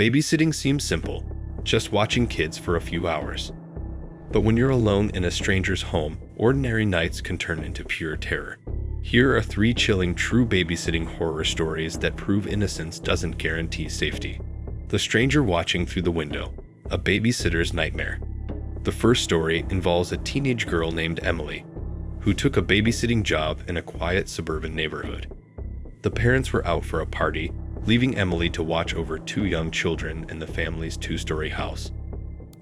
Babysitting seems simple, just watching kids for a few hours. But when you're alone in a stranger's home, ordinary nights can turn into pure terror. Here are 3 chilling true babysitting horror stories that prove innocence doesn't guarantee safety. The stranger watching through the window, a babysitter's nightmare. The first story involves a teenage girl named Emily, who took a babysitting job in a quiet suburban neighborhood. The parents were out for a party, leaving Emily to watch over 2 young children in the family's 2-story house.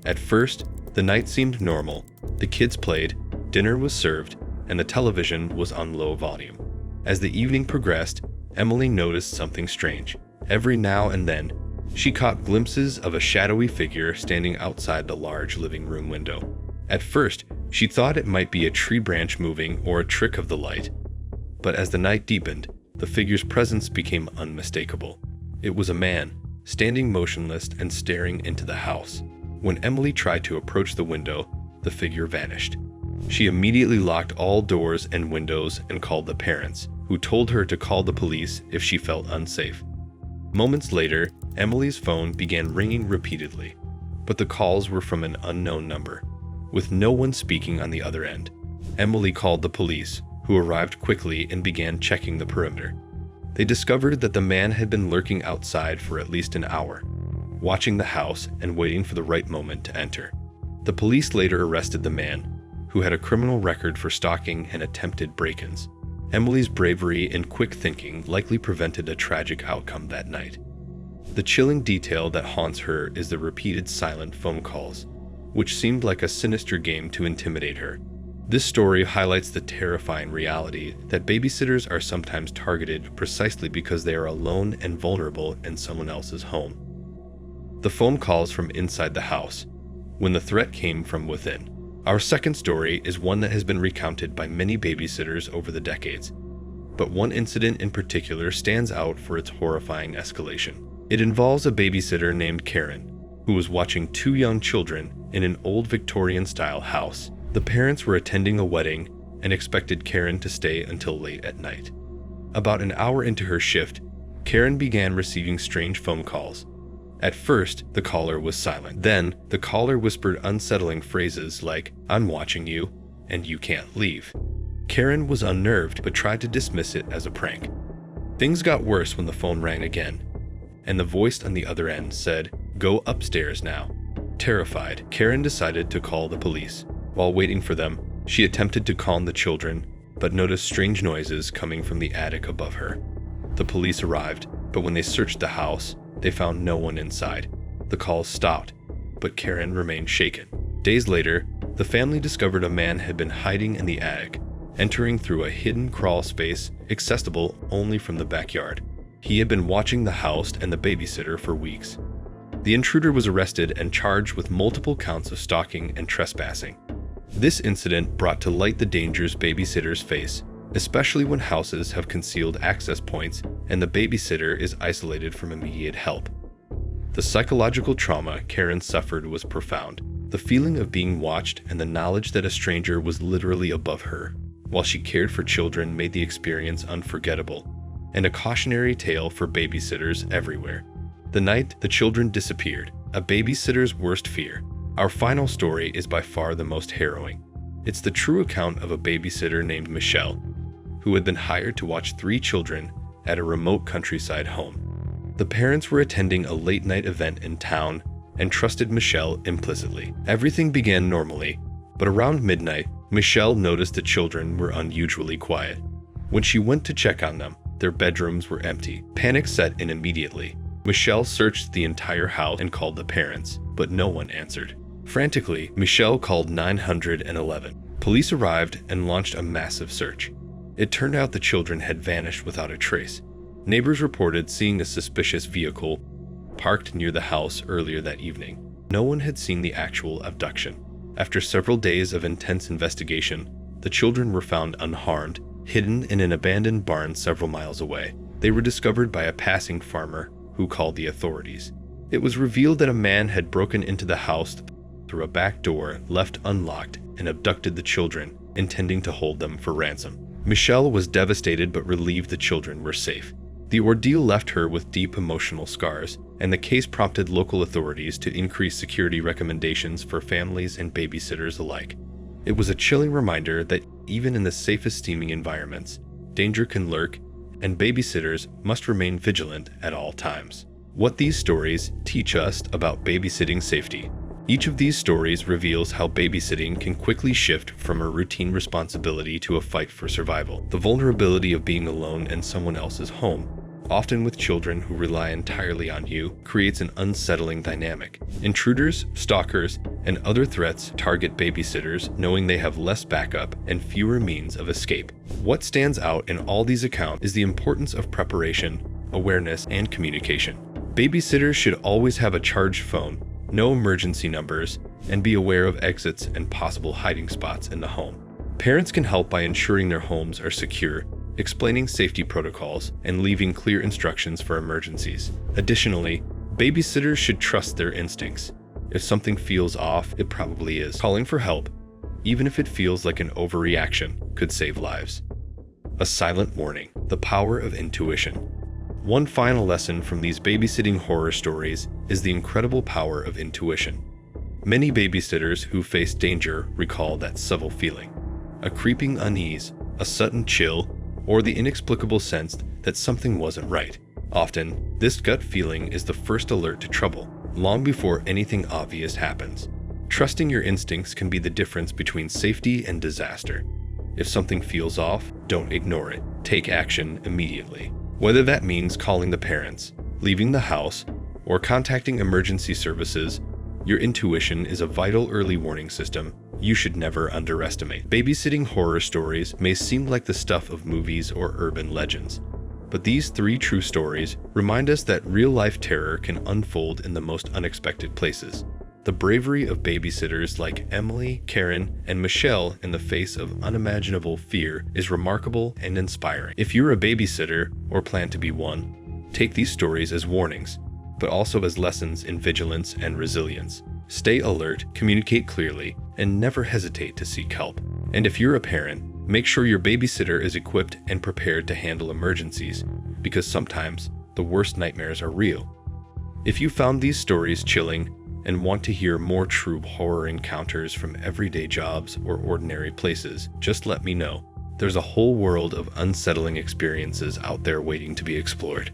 At first, the night seemed normal. The kids played, dinner was served, and the television was on low volume. As the evening progressed, Emily noticed something strange. Every now and then, she caught glimpses of a shadowy figure standing outside the large living room window. At first, she thought it might be a tree branch moving or a trick of the light. But as the night deepened, the figure's presence became unmistakable. It was a man, standing motionless and staring into the house. When Emily tried to approach the window, the figure vanished. She immediately locked all doors and windows and called the parents, who told her to call the police if she felt unsafe. Moments later, Emily's phone began ringing repeatedly, but the calls were from an unknown number. With no one speaking on the other end, Emily called the police, who arrived quickly and began checking the perimeter. They discovered that the man had been lurking outside for at least an hour, watching the house and waiting for the right moment to enter. The police later arrested the man, who had a criminal record for stalking and attempted break-ins. Emily's bravery and quick thinking likely prevented a tragic outcome that night. The chilling detail that haunts her is the repeated silent phone calls, which seemed like a sinister game to intimidate her. This story highlights the terrifying reality that babysitters are sometimes targeted precisely because they are alone and vulnerable in someone else's home. The phone calls from inside the house, when the threat came from within. Our second story is one that has been recounted by many babysitters over the decades, but one incident in particular stands out for its horrifying escalation. It involves a babysitter named Karen, who was watching 2 young children in an old Victorian-style house. The parents were attending a wedding and expected Karen to stay until late at night. About an hour into her shift, Karen began receiving strange phone calls. At first, the caller was silent. Then, the caller whispered unsettling phrases like, "I'm watching you, and you can't leave." Karen was unnerved but tried to dismiss it as a prank. Things got worse when the phone rang again, and the voice on the other end said, "Go upstairs now." Terrified, Karen decided to call the police. While waiting for them, she attempted to calm the children, but noticed strange noises coming from the attic above her. The police arrived, but when they searched the house, they found no one inside. The calls stopped, but Karen remained shaken. Days later, the family discovered a man had been hiding in the attic, entering through a hidden crawl space accessible only from the backyard. He had been watching the house and the babysitter for weeks. The intruder was arrested and charged with multiple counts of stalking and trespassing. This incident brought to light the dangers babysitters face, especially when houses have concealed access points and the babysitter is isolated from immediate help. The psychological trauma Karen suffered was profound. The feeling of being watched and the knowledge that a stranger was literally above her while she cared for children made the experience unforgettable, and a cautionary tale for babysitters everywhere. The night the children disappeared, a babysitter's worst fear. Our final story is by far the most harrowing. It's the true account of a babysitter named Michelle, who had been hired to watch 3 children at a remote countryside home. The parents were attending a late-night event in town and trusted Michelle implicitly. Everything began normally, but around midnight, Michelle noticed the children were unusually quiet. When she went to check on them, their bedrooms were empty. Panic set in immediately. Michelle searched the entire house and called the parents, but no one answered. Frantically, Michelle called 911. Police arrived and launched a massive search. It turned out the children had vanished without a trace. Neighbors reported seeing a suspicious vehicle parked near the house earlier that evening. No one had seen the actual abduction. After several days of intense investigation, the children were found unharmed, hidden in an abandoned barn several miles away. They were discovered by a passing farmer who called the authorities. It was revealed that a man had broken into the house through a back door left unlocked and abducted the children, intending to hold them for ransom. Michelle was devastated but relieved the children were safe. The ordeal left her with deep emotional scars, and the case prompted local authorities to increase security recommendations for families and babysitters alike. It was a chilling reminder that even in the safest seeming environments, danger can lurk, and babysitters must remain vigilant at all times. What these stories teach us about babysitting safety. Each of these stories reveals how babysitting can quickly shift from a routine responsibility to a fight for survival. The vulnerability of being alone in someone else's home, often with children who rely entirely on you, creates an unsettling dynamic. Intruders, stalkers, and other threats target babysitters, knowing they have less backup and fewer means of escape. What stands out in all these accounts is the importance of preparation, awareness, and communication. Babysitters should always have a charged phone, know emergency numbers, and be aware of exits and possible hiding spots in the home. Parents can help by ensuring their homes are secure, explaining safety protocols, and leaving clear instructions for emergencies. Additionally, babysitters should trust their instincts. If something feels off, it probably is. Calling for help, even if it feels like an overreaction, could save lives. A silent warning: the power of intuition. One final lesson from these babysitting horror stories is the incredible power of intuition. Many babysitters who face danger recall that subtle feeling, a creeping unease, a sudden chill, or the inexplicable sense that something wasn't right. Often, this gut feeling is the first alert to trouble, long before anything obvious happens. Trusting your instincts can be the difference between safety and disaster. If something feels off, don't ignore it. Take action immediately. Whether that means calling the parents, leaving the house, or contacting emergency services, your intuition is a vital early warning system you should never underestimate. Babysitting horror stories may seem like the stuff of movies or urban legends, but these 3 true stories remind us that real-life terror can unfold in the most unexpected places. The bravery of babysitters like Emily, Karen, and Michelle in the face of unimaginable fear is remarkable and inspiring. If you're a babysitter or plan to be one, take these stories as warnings, but also as lessons in vigilance and resilience. Stay alert, communicate clearly, and never hesitate to seek help. And if you're a parent, make sure your babysitter is equipped and prepared to handle emergencies, because sometimes the worst nightmares are real. If you found these stories chilling and want to hear more true horror encounters from everyday jobs or ordinary places, just let me know. There's a whole world of unsettling experiences out there waiting to be explored.